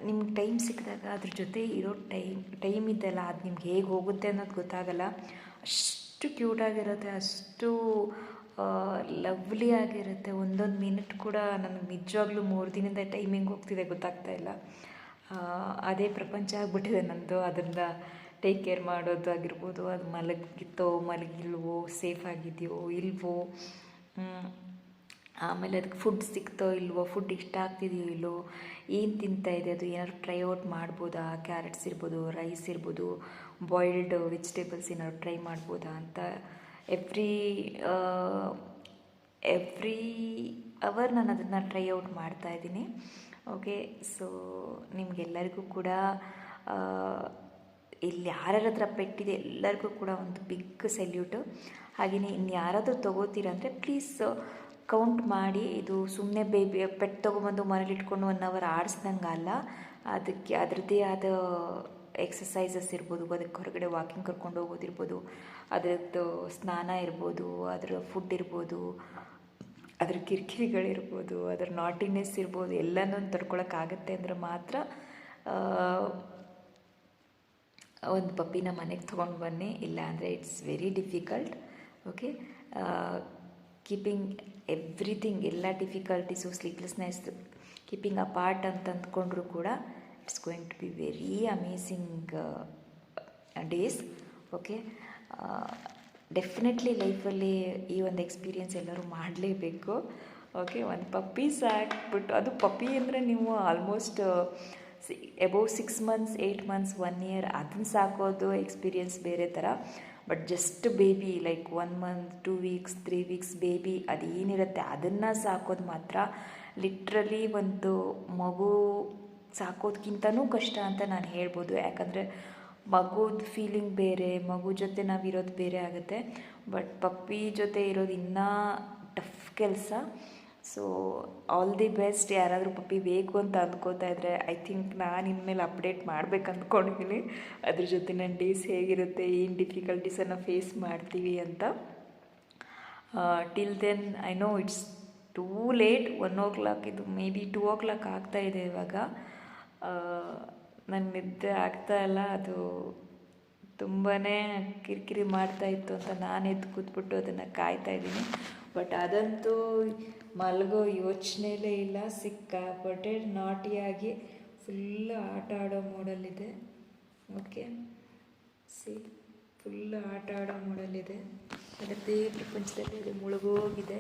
ನಿಮ್ಗೆ ಟೈಮ್ ಸಿಕ್ಕಿದಾಗ ಅದ್ರ ಜೊತೆ ಇರೋ ಟೈಮ್ ಇದೆಯಲ್ಲ ಅದು ನಿಮ್ಗೆ ಹೇಗೆ ಹೋಗುತ್ತೆ ಅನ್ನೋದು ಗೊತ್ತಾಗಲ್ಲ. ಅಷ್ಟು ಕ್ಯೂಟಾಗಿರುತ್ತೆ, ಅಷ್ಟು ಲವ್ಲಿ ಆಗಿರುತ್ತೆ. ಒಂದೊಂದು ಮಿನಿಟ್ ಕೂಡ ನನಗೆ ನಿಜವಾಗ್ಲೂ 3 ದಿನದ ಟೈಮಿಂಗ್ ಹೋಗ್ತಿದೆ ಗೊತ್ತಾಗ್ತಾ ಇಲ್ಲ. ಅದೇ ಪ್ರಪಂಚ ಆಗಿಬಿಟ್ಟಿದೆ ನನ್ನದು. ಅದರಿಂದ ಟೇಕ್ ಕೇರ್ ಮಾಡೋದಾಗಿರ್ಬೋದು, ಅದು ಮಲಗಿತ್ತೋ ಮಲಗಿಲ್ವೋ, ಸೇಫ್ ಆಗಿದೆಯೋ ಇಲ್ವೋ, ಆಮೇಲೆ ಅದಕ್ಕೆ ಫುಡ್ ಸಿಕ್ತೋ ಇಲ್ವೋ, ಫುಡ್ ಇಷ್ಟ ಆಗ್ತಿದೆಯೋ ಇಲ್ಲೋ, ಏನು ತಿಂತಾಯಿದೆ, ಅದು ಏನಾದ್ರು ಟ್ರೈ ಔಟ್ ಮಾಡ್ಬೋದಾ, ಕ್ಯಾರೆಟ್ಸ್ ಇರ್ಬೋದು, ರೈಸ್ ಇರ್ಬೋದು, ಬಾಯ್ಲ್ಡ್ ವೆಜಿಟೇಬಲ್ಸ್ ಏನಾದ್ರು ಟ್ರೈ ಮಾಡ್ಬೋದಾ ಅಂತ ಎವ್ರಿ ಅವರ್ ನಾನು ಅದನ್ನು ಟ್ರೈ ಔಟ್ ಮಾಡ್ತಾಯಿದ್ದೀನಿ. ಓಕೆ, ಸೊ ನಿಮಗೆಲ್ಲರಿಗೂ ಕೂಡ ಇಲ್ಲಿ ಯಾರ್ಯಾರ ಹತ್ರ ಪೆಟ್ಟಿದೆ ಎಲ್ಲರಿಗೂ ಕೂಡ ಒಂದು ಬಿಗ್ ಸೆಲ್ಯೂಟು. ಹಾಗೆಯೇ ಇನ್ನು ಯಾರಾದರೂ ತೊಗೋತೀರಂದರೆ ಪ್ಲೀಸ್ ಕೌಂಟ್ ಮಾಡಿ. ಇದು ಸುಮ್ಮನೆ ಪೆಟ್ ತೊಗೊಬಂದು ಮನೇಲಿ ಇಟ್ಕೊಂಡು 1 ಅವರ್ ಆಡಿಸ್ದಂಗೆ ಅಲ್ಲ. ಅದಕ್ಕೆ ಅದರದ್ದೇ ಆದ ಎಕ್ಸಸೈಸಸ್ ಇರ್ಬೋದು, ಅದಕ್ಕೆ ಹೊರಗಡೆ ವಾಕಿಂಗ್ ಕರ್ಕೊಂಡು ಹೋಗೋದಿರ್ಬೋದು, ಅದರದ್ದು ಸ್ನಾನ ಇರ್ಬೋದು, ಅದರ ಫುಡ್ ಇರ್ಬೋದು, ಅದ್ರ ಕಿರಿಕಿರಿಗಳಿರ್ಬೋದು, ಅದರ ನಾಟಿನೆಸ್ ಇರ್ಬೋದು, ಎಲ್ಲನೂ ತಡ್ಕೊಳಕ್ಕಾಗತ್ತೆ ಅಂದರೆ ಮಾತ್ರ ಒಂದು ಪಪ್ಪಿನ ಮನೆಗೆ ತೊಗೊಂಡು ಬನ್ನಿ. ಇಲ್ಲ ಅಂದರೆ it's very difficult. Okay, keeping everything, ಎಲ್ಲ ಡಿಫಿಕಲ್ಟೀಸು, ಸ್ಲೀಪ್ಲೆಸ್ನೆಸ್ ಕೀಪಿಂಗ್ ಅಪಾರ್ಟ್ ಅಂತ ಅಂದ್ಕೊಂಡ್ರೂ ಕೂಡ it's going to be very amazing days. Okay, definitely ಲೈಫಲ್ಲಿ ಈ ಒಂದು ಎಕ್ಸ್ಪೀರಿಯೆನ್ಸ್ ಎಲ್ಲರೂ ಮಾಡಲೇಬೇಕು. ಓಕೆ, ಒಂದು ಪಪ್ಪಿ ಸಾಕ್ಬಿಟ್ಟು, ಅದು ಪಪ್ಪಿ ಅಂದರೆ ನೀವು almost above 6 months 8 months 1 year ಅದನ್ನು ಸಾಕೋದು ಎಕ್ಸ್ಪೀರಿಯೆನ್ಸ್ ಬೇರೆ ಥರ. But just baby like 1 month 2 weeks 3 weeks baby ಅದೇನಿರುತ್ತೆ ಅದನ್ನು ಸಾಕೋದು ಮಾತ್ರ ಲಿಟ್ರಲಿ ಒಂದು ಮಗು ಸಾಕೋದಕ್ಕಿಂತನೂ ಕಷ್ಟ ಅಂತ ನಾನು ಹೇಳ್ಬೋದು. ಯಾಕಂದರೆ ಮಗುದ ಫೀಲಿಂಗ್ ಬೇರೆ, ಮಗು ಜೊತೆ ನಾವಿರೋದು ಬೇರೆ ಆಗುತ್ತೆ. ಬಟ್ ಪಪ್ಪಿ ಜೊತೆ ಇರೋದು ಇನ್ನೂ ಟಫ್ ಕೆಲಸ. So all the best. ಯಾರಾದರೂ ಪಪ್ಪಿ ಬೇಕು ಅಂತ ಅಂದ್ಕೋತಾ ಇದ್ದರೆ ಐ ಥಿಂಕ್ ನಾನು ಇನ್ಮೇಲೆ ಅಪ್ಡೇಟ್ ಮಾಡ್ಬೇಕು ಅಂದ್ಕೊಂಡಿದ್ದೀನಿ. ಅದ್ರ ಜೊತೆ ನನ್ನ ಡೇಸ್ ಹೇಗಿರುತ್ತೆ, ಏನು ಡಿಫಿಕಲ್ಟೀಸನ್ನು ಫೇಸ್ ಮಾಡ್ತೀವಿ ಅಂತ. Till then I know it's too late. 1 o'clock, ಇದು ಮೇ ಬಿ 2 o'clock ಆಗ್ತಾಯಿದೆ ಇವಾಗ. ನನ್ನ ನಿದ್ದೆ ಆಗ್ತಾಯಿಲ್ಲ. ಅದು ತುಂಬಾ ಕಿರಿಕಿರಿ ಮಾಡ್ತಾಯಿತ್ತು ಅಂತ ನಾನು ಎದ್ದು ಕೂತ್ಬಿಟ್ಟು ಅದನ್ನು ಕಾಯ್ತಾಯಿದ್ದೀನಿ. ಬಟ್ ಅದಂತೂ ಮಲಗೋ ಯೋಚನೆಯಲ್ಲೇ ಇಲ್ಲ. ಸಿಕ್ಕಾಪಟ್ಟೆ ನಾಟಿಯಾಗಿ ಫುಲ್ಲು ಆಟ ಆಡೋ ಮೂಡಲ್ಲಿದೆ. ಓಕೆ, ಫುಲ್ಲು ಆಟ ಆಡೋ ಮೂಡಲ್ಲಿದೆ. ಅದರದ್ದೇ ಪ್ರಪಂಚದಲ್ಲಿ ಅದು ಮುಳುಗೋಗಿದೆ.